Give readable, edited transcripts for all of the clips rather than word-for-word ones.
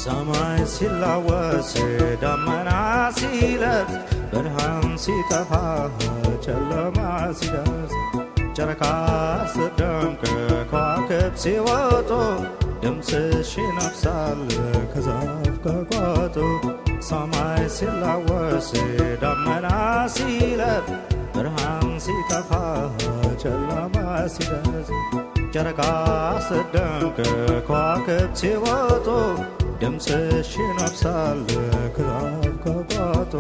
ሰማይ ሲላወስ ደመና ሲለብስ ብርሃን ሲጠፋ ጨለማ ሲደርስ ጨረቃ ስትደምቅ ከዋክብት ሲወጡ ድምፅሽ ይነፍሳል ከዛፍ ከቋጡ ሰማይ ሲላወስ ደመና ሲለብስ ብርሃን ሲጠፋ ጨለማ ሲደርስ ጨረቃ ስትደምቅ ከዋክብት ሲወጡ ድምፅሽ ይነፍሳል ከዛፍ ከቋጡ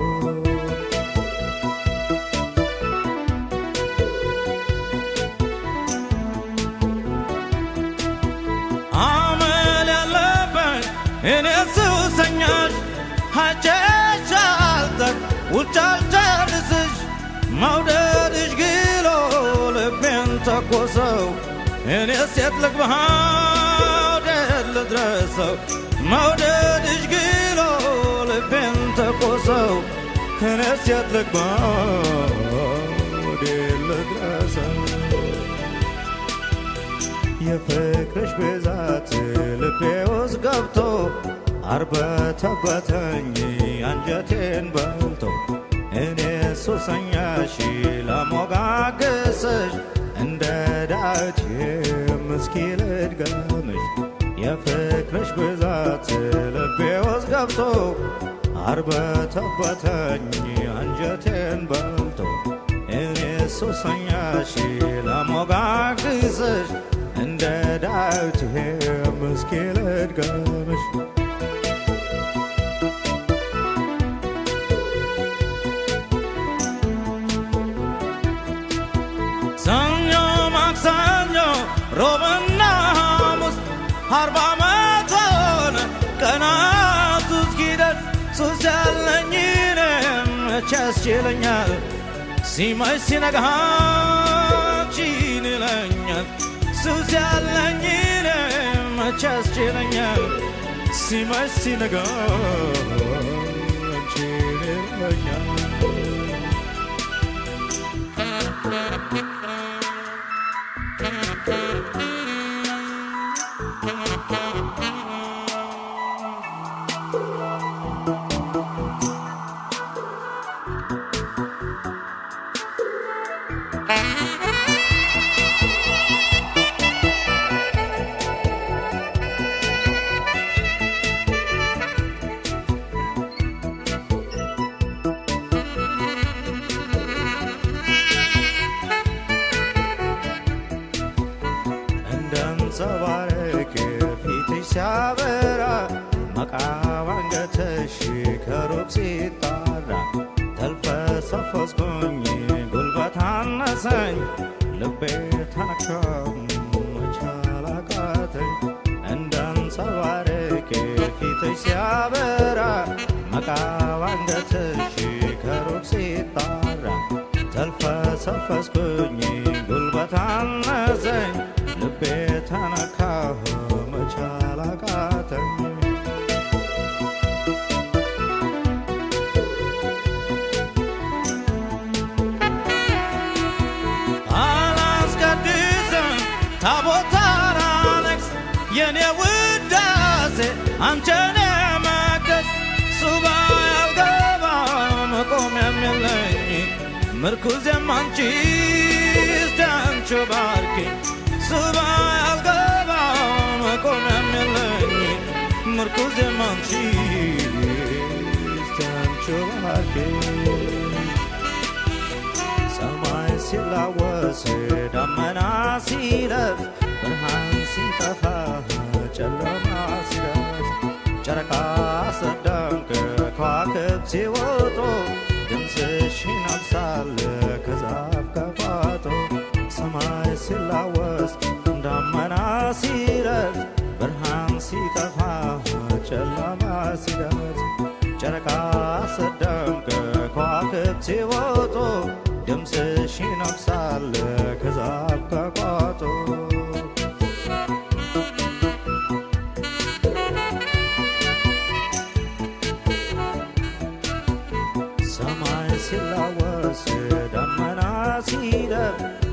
አመል ያለበት እኔ ሱሰኛሽ ሀጨሽ አልጠቅ ውጫልጨርስሽ መውደድሽ ግሎ ልቤን ተኮሰው እኔስ የት ልግባ ወዴት ልድረሰው መውደድሽ ግሎ ልቤን ተኮሰው እኔስ የት ልግባ ወዴት ልድረሰው የፍቅርሽ ብዛት ልቤ ውስጥ ገብቶ አርበተበተኝ አንጀቴን በልቶ እኔ ሱሰኛሽ ለሞጋገስሽ እንደ ዳዊት እስኪ ልድገምሽ የፍቅርሽ ብዛት ልቤ ውስጥ ገብቶ አርበተበተኝ አንጀቴን በልቶ እኔ ሱሰኛሽ ለሞጋገስሽ እንደ ዳዊት እስኪ ልድገምሽ ሰኞ ማክሰኞ ሮብና ሐሙስ 40 ዓመት ሆነ ቀናቱ እስኪደርስ ሱስ ያለኝ እኔም መቼ ያስችለኛል ሲመሽ ሲነጋ አንቺን ይለኛል ሱስ ያለኝ እኔም መቼ ያስችለኛል ሲመሽ ሲነጋ አንቺን ይለኛል እንደንጸባረቅ ፊትሽ ሲያበራ መቃብ አንገትሽ ከሩቅ ሲጣራ ተልፈሰፈስኩኝ ጉልበት አነሰኝ ልቤ ተነካም መቻል አቃተኝ እንደንጸባረቅ ፊትሽ ሲያበራ መቃብ አንገትሽ ከሩቅ ሲጣራ ተልፈሰፈስኩኝ ጉልበት አነሰኝ ልቤ ተነካ መቻል አቃተኝ አላስቀድስም ታቦት አላለቅስ የኔ ውዳሴ አንቺን የመቅደስ ሱባ ያልገባ መቆሚያም የለኝ ምርኩዜም አንቺ እስቲ አንቺ ባርኪኝ ሱባ ያልገባ መቆሚያም የለኝ ምርኩዜም አንቺ እስቲ አንቺ ባርኪኝ ሰማይ ሲላወስ ደመና ሲለብስ ብርሃን ሲጠፋ ጨለማ ሲደርስ ጨረቃ ስትደምቅ ከዋክብት ሲወጡ ድምፅሽ ይነፍሳል ከዛፍ ከቋጡ ሰማይ ሲላወስ ደመና ሲለብስ ብርሃን ሲጠፋ ጨለማ ሲደርስ ጨረቃ ስትደምቅ ከዋክብት ሲወጡ ድምፅሽ ይነፍሳል ከዛፍ ከቋጡ ሰማይ ሲላወስ ደመና ሲለብስ